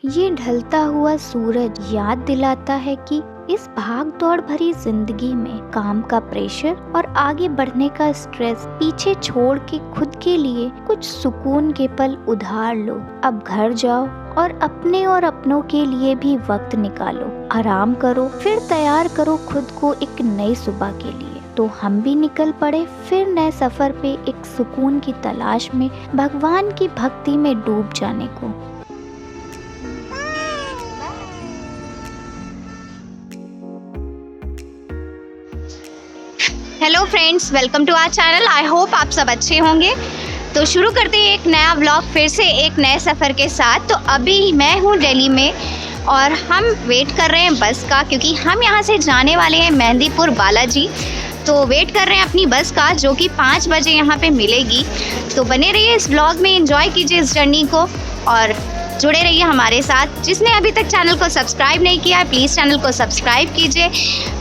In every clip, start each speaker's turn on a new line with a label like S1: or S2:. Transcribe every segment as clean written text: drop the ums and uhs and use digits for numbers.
S1: ये ढलता हुआ सूरज याद दिलाता है कि इस भाग दौड़ भरी जिंदगी में काम का प्रेशर और आगे बढ़ने का स्ट्रेस पीछे छोड़ के खुद के लिए कुछ सुकून के पल उधार लो। अब घर जाओ और अपने और अपनों के लिए भी वक्त निकालो, आराम करो, फिर तैयार करो खुद को एक नई सुबह के लिए। तो हम भी निकल पड़े फिर नए सफर पे, एक सुकून की तलाश में, भगवान की भक्ति में डूब जाने को।
S2: Hello friends, welcome to our channel. I hope आप सब अच्छे होंगे। तो शुरू करते हैं एक नया व्लॉग फिर से एक नए सफ़र के साथ। तो अभी मैं हूँ दिल्ली में और हम वेट कर रहे हैं बस का, क्योंकि हम यहाँ से जाने वाले हैं मेहंदीपुर बालाजी। तो वेट कर रहे हैं अपनी बस का, जो कि 5 बजे यहाँ पे मिलेगी। तो बने रहिए इस व्लॉग में, एंजॉय कीजिए इस जर्नी को और जुड़े रहिए हमारे साथ। जिसने अभी तक चैनल को सब्सक्राइब नहीं किया है, प्लीज़ चैनल को सब्सक्राइब कीजिए,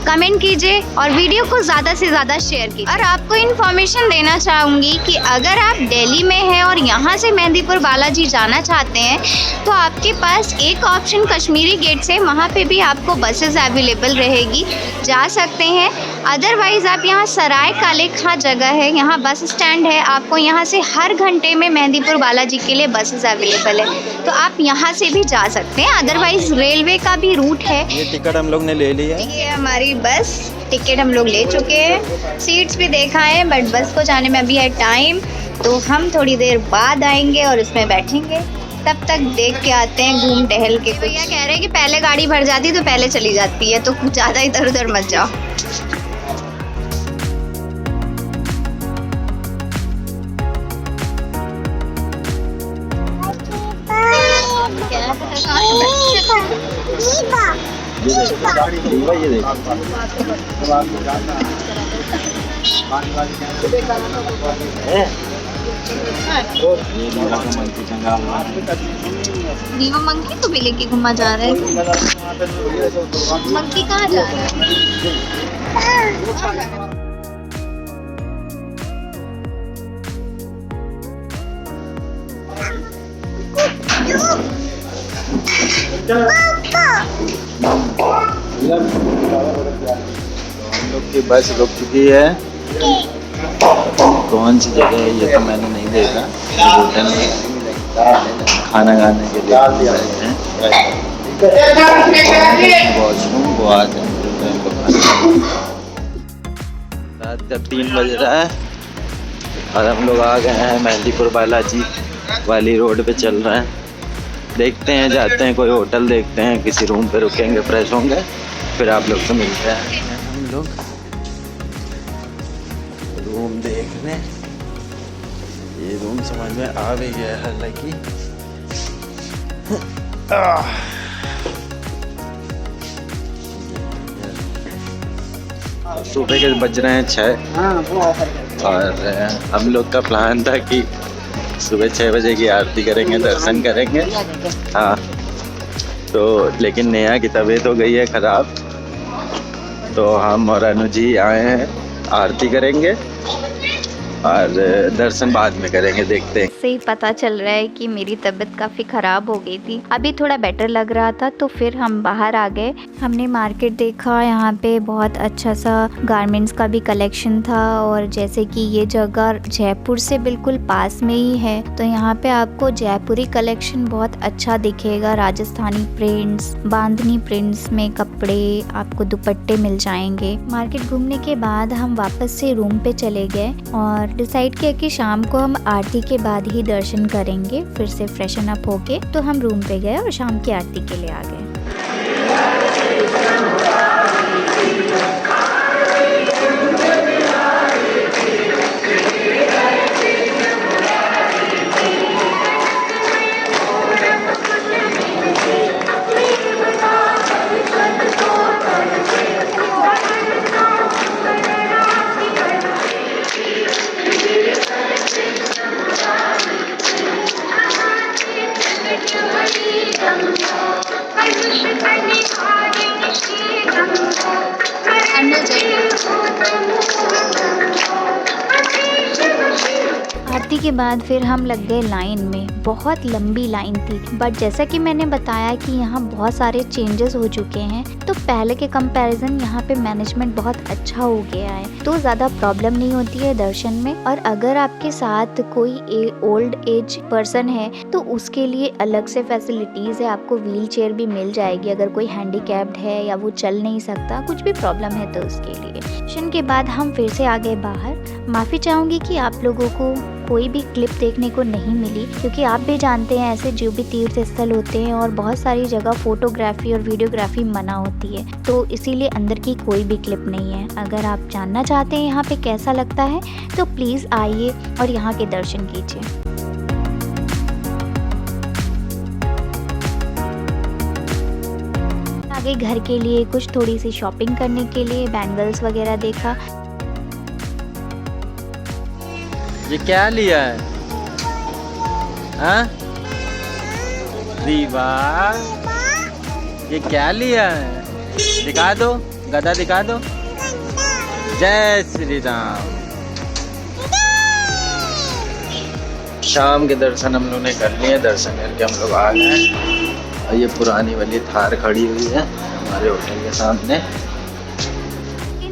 S2: कमेंट कीजिए और वीडियो को ज़्यादा से ज़्यादा शेयर कीजिए। और आपको इन्फॉर्मेशन देना चाहूँगी कि अगर आप दिल्ली में हैं और यहाँ से मेहंदीपुर बालाजी जाना चाहते हैं तो आपके पास एक ऑप्शन कश्मीरी गेट से, वहाँ पे भी आपको बसेस अवेलेबल रहेगी, जा सकते हैं। अदरवाइज़ आप यहाँ सराय काले खां जगह है, यहाँ बस स्टैंड है, आपको यहाँ से हर घंटे में मेहंदीपुर बालाजी के लिए बसेस अवेलेबल है, तो आप यहाँ से भी जा सकते हैं। अदरवाइज रेलवे का भी रूट है।
S3: ये टिकट हम लोग ने ले ली है।
S2: ये हमारी बस टिकट हम लोग ले चुके हैं, सीट्स भी देखा है, बट बस को जाने में अभी है टाइम। तो हम थोड़ी देर बाद आएंगे और इसमें बैठेंगे, तब तक देख के आते हैं घूम टहल के। भैया कह रहे हैं कि पहले गाड़ी भर जाती तो पहले चली जाती है, तो ज़्यादा इधर उधर मत जाओ। रीवा मंकी को भी लेके घुमा जा रहा है। मंकी कहाँ जा रहा है?
S3: हम लोग की बस रुक चुकी है। कौन सी जगह है ये तो मैंने नहीं देखा। होटल में खाना खाने के लिए बैठे हैं। वॉशरूम को आ जाए रात का 3 बज रहा है और हम लोग आ गए हैं मेहंदीपुर बालाजी वाली रोड पे चल रहे हैं। देखते हैं, जाते हैं कोई होटल देखते हैं, किसी रूम पे रुकेंगे, फ्रेश होंगे, फिर आप लोग से मिलते हैं। हम लोग रूम देखने, ये रूम समझ में आ भी गया है, हालांकि सुबह के बज रहे हैं 6 और हम लोग का प्लान था कि सुबह 6 बजे की आरती करेंगे, दर्शन करेंगे। हाँ, तो लेकिन नेहा की तबीयत हो गई है ख़राब, तो हम और अनु जी आए हैं, आरती करेंगे और दर्शन बाद में करेंगे। देखते हैं।
S1: से ही पता चल रहा है कि मेरी तबीयत काफ़ी ख़राब हो गई थी। अभी थोड़ा बेटर लग रहा था, तो फिर हम बाहर आ गए। हमने मार्केट देखा, यहाँ पे बहुत अच्छा सा गारमेंट्स का भी कलेक्शन था। और जैसे कि ये जगह जयपुर से बिल्कुल पास में ही है, तो यहाँ पे आपको जयपुरी कलेक्शन बहुत अच्छा दिखेगा। राजस्थानी प्रिंट्स, बांधनी प्रिंट्स में कपड़े, आपको दुपट्टे मिल जाएंगे। मार्केट घूमने के बाद हम वापस से रूम पे चले गए और डिसाइड किया कि शाम को हम आरती के बाद ही दर्शन करेंगे। फिर से फ्रेशन अप होके तो हम रूम पे गए और शाम की आरती के लिए आ गए। आरती के बाद फिर हम लग गए लाइन में। बहुत लंबी लाइन थी, बट जैसा कि मैंने बताया कि यहाँ बहुत सारे चेंजेस हो चुके हैं, तो पहले के कंपैरिजन यहाँ पे मैनेजमेंट बहुत अच्छा हो गया है, तो ज़्यादा प्रॉब्लम नहीं होती है दर्शन में। और अगर आपके साथ कोई ओल्ड एज पर्सन है तो उसके लिए अलग से फैसिलिटीज़ है, आपको व्हील चेयर भी मिल जाएगी अगर कोई हैंडीकैप्ड है या वो चल नहीं सकता, कुछ भी प्रॉब्लम है तो उसके लिए। दर्शन के बाद हम फिर से आ गए बाहर। माफ़ी चाहूँगी कि आप लोगों को कोई भी क्लिप देखने को नहीं मिली, क्योंकि आप भी जानते हैं ऐसे जो भी तीर्थ स्थल होते हैं और बहुत सारी जगह फोटोग्राफी और वीडियोग्राफी मना होती है, तो इसीलिए अंदर की कोई भी क्लिप नहीं है। अगर आप जानना चाहते हैं यहाँ पे कैसा लगता है तो प्लीज़ आइए और यहाँ के दर्शन कीजिए। आगे घर के लिए कुछ थोड़ी सी शॉपिंग करने के लिए बैंगल्स वगैरह देखा।
S3: ये क्या लिया है? हाँ? रीवा, ये क्या लिया है? दिखा दो, गधा दिखा दो। जय श्री राम। शाम के दर्शन हम लोग ने कर लिए, दर्शन करके हम लोग आ गए। और ये पुरानी वाली थार खड़ी हुई है हमारे होटल के सामने।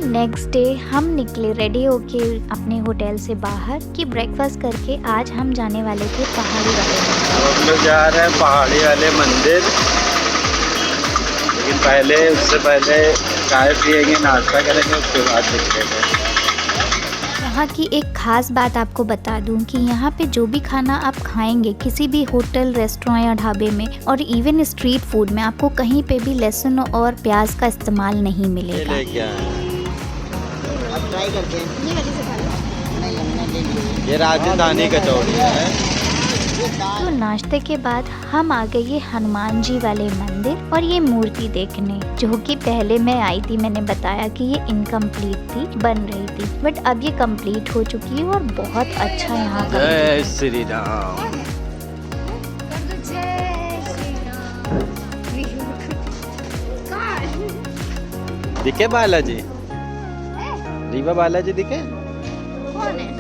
S1: नेक्स्ट डे हम निकले रेडी होके अपने होटल से बाहर कि ब्रेकफास्ट करके आज हम जाने वाले थे पहाड़ी वाले मंदिर।
S3: हम लोग जा रहे हैं पहाड़ी वाले मंदिर, लेकिन उससे पहले चाय पिएंगे, नाश्ता करेंगे, उसके बाद निकलेंगे।
S1: यहाँ की एक ख़ास बात आपको बता दूं कि यहाँ पे जो भी खाना आप खाएंगे किसी भी होटल, रेस्टोरेंट या ढाबे में और इवन स्ट्रीट फूड में, आपको कहीं पे भी लहसुन और प्याज का इस्तेमाल नहीं मिलेगा।
S4: ट्राई करते हैं। ये वाली से खा लो।
S3: ये राजस्थानी कचौड़ी है।
S1: तो नाश्ते के बाद हम आ गए ये हनुमान जी वाले मंदिर और ये मूर्ति देखने, जो कि पहले मैं आई थी, मैंने बताया कि ये इनकम्प्लीट थी, बन रही थी, बट अब ये कंप्लीट हो चुकी है और बहुत अच्छा यहाँ का।
S3: जय श्री राम। दिखे बालाजी? रीवा बालाजी दिखे?
S2: कौन है?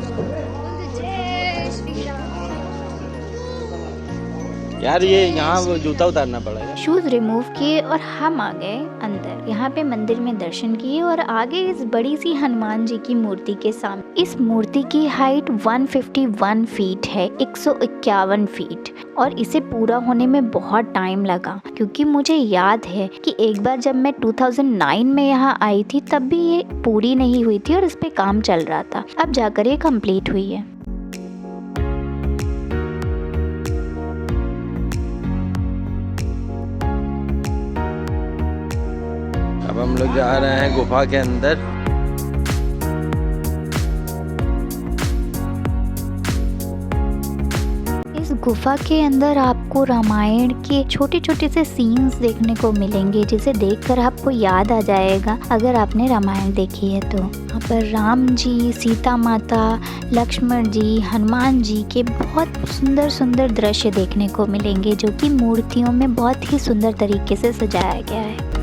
S3: यार ये यहाँ वो जूता उतारना पड़ेगा।
S1: शूज रिमूव किए और हम आ गए अंदर। यहाँ पे मंदिर में दर्शन किए और आगे इस बड़ी सी हनुमान जी की मूर्ति के सामने। इस मूर्ति की हाइट 151 फीट है, 151 फीट, और इसे पूरा होने में बहुत टाइम लगा, क्योंकि मुझे याद है कि एक बार जब मैं 2009 में यहाँ आई थी तब भी ये पूरी नहीं हुई थी और इस पे काम चल रहा था, अब जाकर ये कंप्लीट हुई है।
S3: अब हम लोग जा रहे हैं गुफा के अंदर।
S1: इस गुफा के अंदर आपको रामायण के छोटे छोटे से सीन्स देखने को मिलेंगे, जिसे देखकर आपको याद आ जाएगा अगर आपने रामायण देखी है तो। यहाँ पर राम जी, सीता माता, लक्ष्मण जी, हनुमान जी के बहुत सुंदर सुंदर दृश्य देखने को मिलेंगे, जो कि मूर्तियों में बहुत ही सुंदर तरीके से सजाया गया है।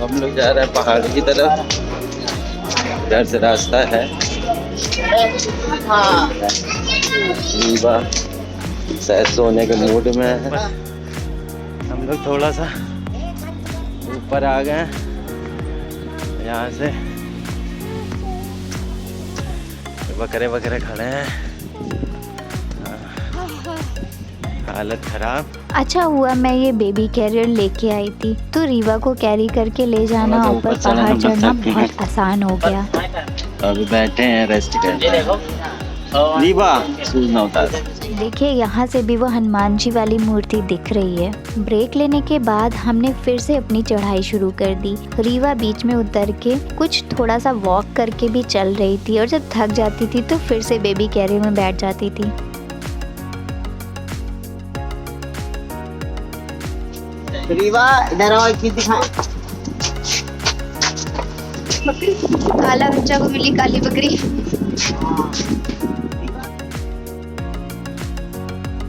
S3: हम लोग जा रहे हैं पहाड़ की तरफ, इधर से रास्ता है। रीवा शायद सोने के मूड में है। हम लोग थोड़ा सा ऊपर आ गए, यहाँ से बकरे वकरे खड़े हैं, हालत खराब।
S1: अच्छा हुआ मैं ये बेबी कैरियर लेके आई थी, तो रीवा को कैरी करके ले जाना ऊपर पहाड़ चढ़ना बहुत आसान हो गया।
S3: अभी बैठे हैं रेस्ट करने। रीवा सूझना उतार।
S1: देखिए यहाँ से भी वो हनुमान जी वाली मूर्ति दिख रही है। ब्रेक लेने के बाद हमने फिर से अपनी चढ़ाई शुरू कर दी। रीवा बीच में उतर के कुछ थोड़ा सा वॉक करके भी चल रही थी, और जब थक जाती थी तो फिर से बेबी कैरियर में बैठ जाती थी।
S4: रीवा इधर आओ, एक चीज दिखाएं।
S2: काला बच्चा को मिली काली बकरी।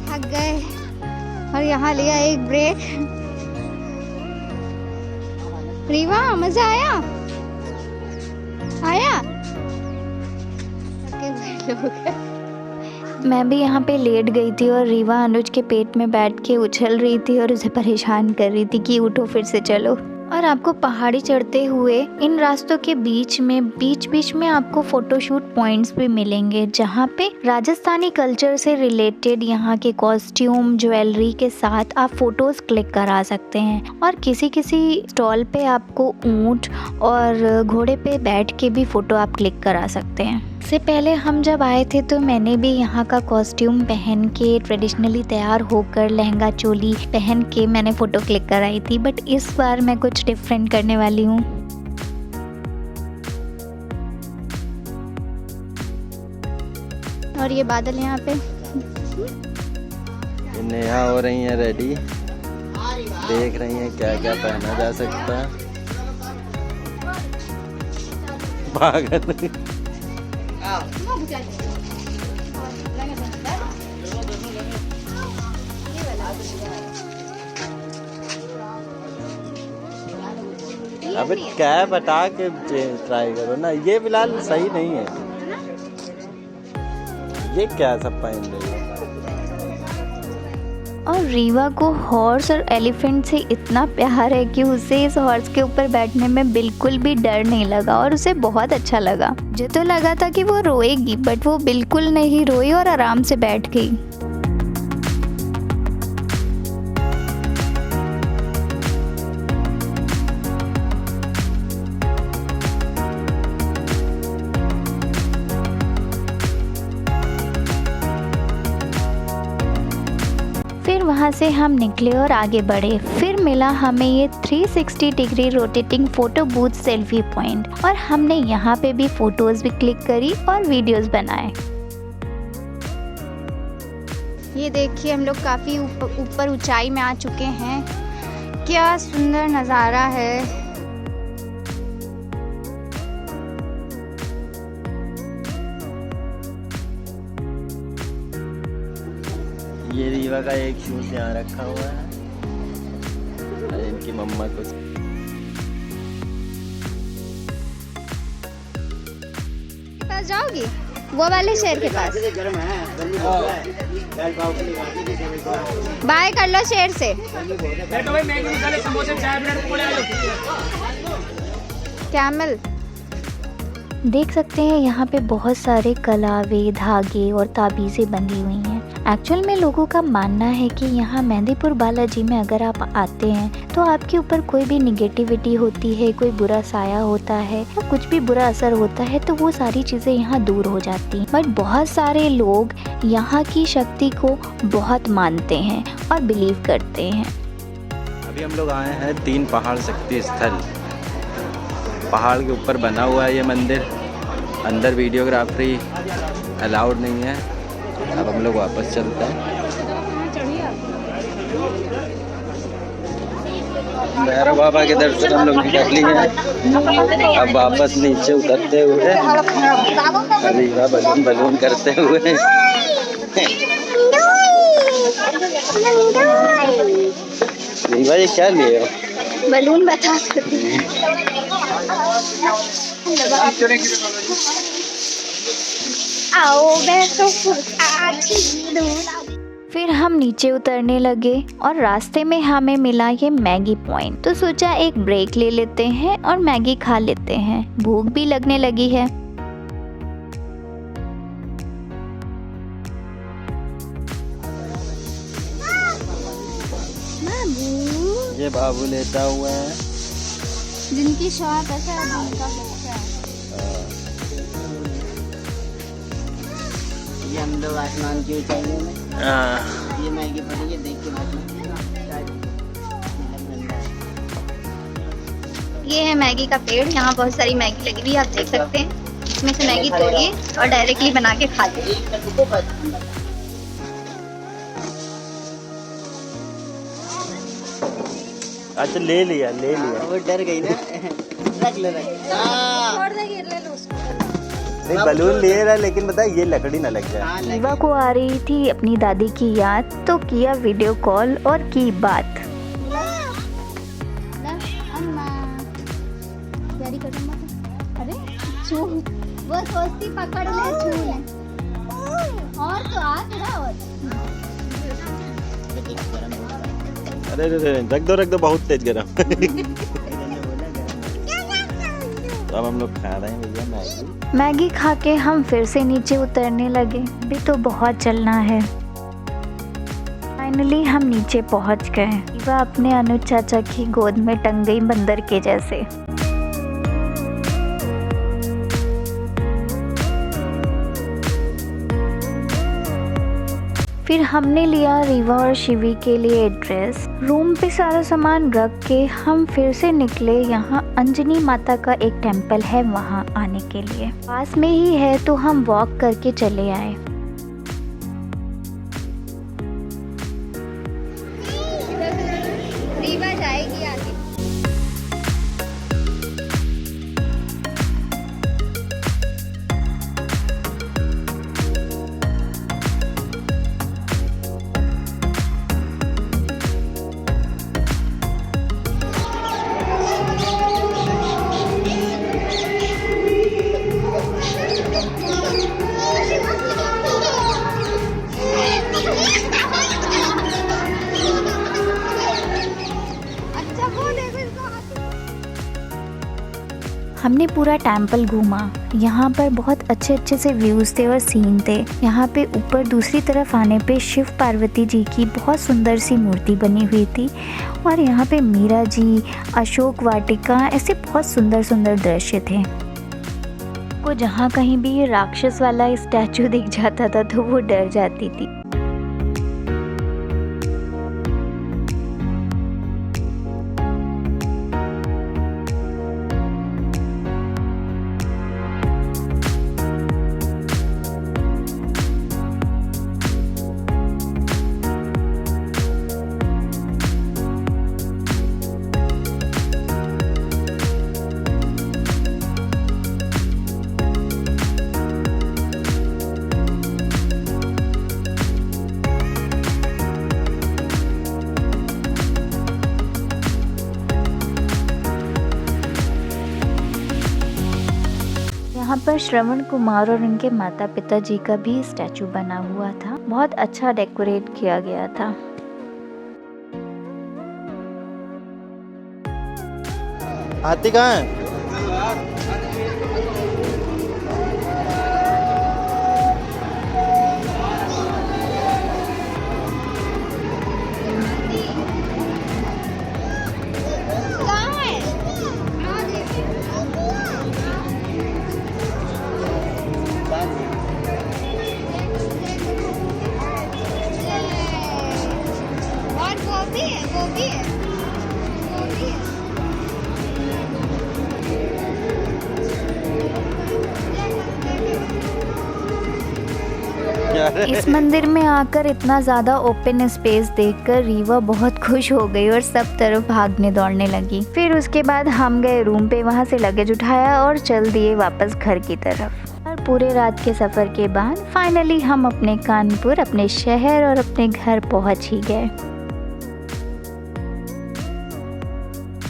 S2: थक गए और यहाँ लिया एक ब्रेक। रीवा मजा आया? आया?
S1: मैं भी यहाँ पे लेट गई थी और रीवा अनुज के पेट में बैठ के उछल रही थी और उसे परेशान कर रही थी कि उठो फिर से चलो। और आपको पहाड़ी चढ़ते हुए इन रास्तों के बीच में आपको फोटोशूट पॉइंट्स भी मिलेंगे, जहाँ पे राजस्थानी कल्चर से रिलेटेड यहाँ के कॉस्ट्यूम ज्वेलरी के साथ आप फोटोज क्लिक करा सकते हैं। और किसी स्टॉल पे आपको ऊंट और घोड़े पे बैठ के भी फोटो आप क्लिक करा सकते हैं। इससे पहले हम जब आए थे तो मैंने भी यहाँ का कॉस्ट्यूम पहन के ट्रेडिशनली तैयार होकर लहंगा चोली पहन के मैंने फ़ोटो क्लिक कराई थी, बट इस बार मैं कुछ डिफरेंट करने वाली हूँ।
S2: और ये बादल यहाँ पे
S3: नेहा हो रही हैं रेडी, देख रही हैं क्या क्या पहना जा सकता है। पागल। अबे कैप हटा के ट्राई करो ना, ये फिलहाल सही नहीं है। ये क्या सब पहन रही है।
S1: और रीवा को हॉर्स और एलिफेंट से इतना प्यार है कि उसे इस हॉर्स के ऊपर बैठने में बिल्कुल भी डर नहीं लगा और उसे बहुत अच्छा लगा। मुझे तो लगा था कि वो रोएगी, बट वो बिल्कुल नहीं रोई और आराम से बैठ गई। फिर वहाँ से हम निकले और आगे बढ़े। फिर मिला हमें ये 360 degree rotating photo booth selfie point, और हमने यहाँ पे भी फ़ोटोज़ भी क्लिक करी और वीडियोज़ बनाए।
S2: ये देखिए हम लोग काफ़ी ऊपर ऊंचाई में आ चुके हैं। क्या सुंदर नज़ारा है।
S3: ये रीवा का एक शूज यहाँ रखा हुआ है और इनकी मम्मा को।
S2: पास जाओगी? वो वाले शेर के पास। बाय कर लो शेर से। कैमल
S1: देख सकते हैं यहाँ पे बहुत सारे कलावे, धागे और ताबीज़ें बंधी हुई हैं। एक्चुअल में लोगों का मानना है कि यहाँ मेहंदीपुर बालाजी में अगर आप आते हैं तो आपके ऊपर कोई भी निगेटिविटी होती है, कोई बुरा साया होता है या कुछ भी बुरा असर होता है तो वो सारी चीज़ें यहाँ दूर हो जाती हैं। बट बहुत सारे लोग यहाँ की शक्ति को बहुत मानते हैं और बिलीव करते हैं।
S3: अभी हम लोग आए हैं 3 पहाड़ शक्ति स्थल। पहाड़ के ऊपर बना हुआ है ये मंदिर। अंदर वीडियोग्राफी अलाउड नहीं है। अब हम लोग वापस चलते हैं। भैरव बाबा के दर्शन हम लोग कर लिए हैं। अब वापस नीचे उतरते हुए रीवा बलून करते हुए रीवा ये क्या लिए हो?
S2: बलून बता सकते। आओ बैठो।
S1: फिर हम नीचे उतरने लगे और रास्ते में हमें मिला ये मैगी पॉइंट, तो सोचा एक ब्रेक ले लेते हैं और मैगी खा लेते हैं। भूख भी लगने लगी है।
S2: बाबू
S3: ये बाबू लेता हुआ है।
S2: जिनकी शॉप ऐसा है जिनका बच्चा है।
S4: ये हम लोग आसमान की ऊंचाइयों में ये मैगी पड़ी है, देख के
S2: ये है मैगी का पेड़। यहाँ बहुत सारी मैगी लगी हुई है, आप देख सकते हैं। इसमें से मैगी तोड़िए और डायरेक्टली बना के खा लीजिए।
S3: अच्छा ले लिया
S4: वो डर गई ना। रख ले
S3: नहीं बलून ले रहा है, लेकिन बता ये लकड़ी ना लग जाए।
S1: रीवा को आ रही थी अपनी दादी की याद, तो किया वीडियो कॉल और की बात।
S2: अरे छू, वो सोचती पकड़ ले, छू ले। और तो आ थोड़ा और।
S3: अरे रख दो बहुत तेज गरम। तो अब हम लोग खा रहे हैं भैया मैगी।
S1: मैगी खा के हम फिर से नीचे उतरने लगे। अभी तो बहुत चलना है। फाइनली हम नीचे पहुंच गए। रीवा अपने अनुज चाचा की गोद में टंग गई बंदर के जैसे। फिर हमने लिया रीवा और शिवी के लिए ड्रेस। रूम पे सारा सामान रख के हम फिर से निकले। यहाँ अंजनी माता का एक टेम्पल है, वहाँ आने के लिए। पास में ही है तो हम वॉक करके चले आए।
S2: रीवा जाएगी आगे।
S1: हमने पूरा टेम्पल घूमा। यहाँ पर बहुत अच्छे अच्छे से व्यूज़ थे और सीन थे। यहाँ पे ऊपर दूसरी तरफ आने पे शिव पार्वती जी की बहुत सुंदर सी मूर्ति बनी हुई थी। और यहाँ पे मीरा जी, अशोक वाटिका, ऐसे बहुत सुंदर सुंदर दृश्य थे। को जहाँ कहीं भी ये राक्षस वाला स्टैचू दिख जाता था तो वो डर जाती थी। यहाँ पर श्रवण कुमार और उनके माता पिता जी का भी स्टैचू बना हुआ था। बहुत अच्छा डेकोरेट किया गया था।
S3: हाथी कहाँ है?
S1: इस मंदिर में आकर इतना ज़्यादा ओपन स्पेस देखकर रीवा बहुत खुश हो गई और सब तरफ भागने दौड़ने लगी। फिर उसके बाद हम गए रूम पे, वहाँ से लगेज उठाया और चल दिए वापस घर की तरफ। और पूरे रात के सफ़र के बाद फाइनली हम अपने कानपुर, अपने शहर और अपने घर पहुँच ही गए।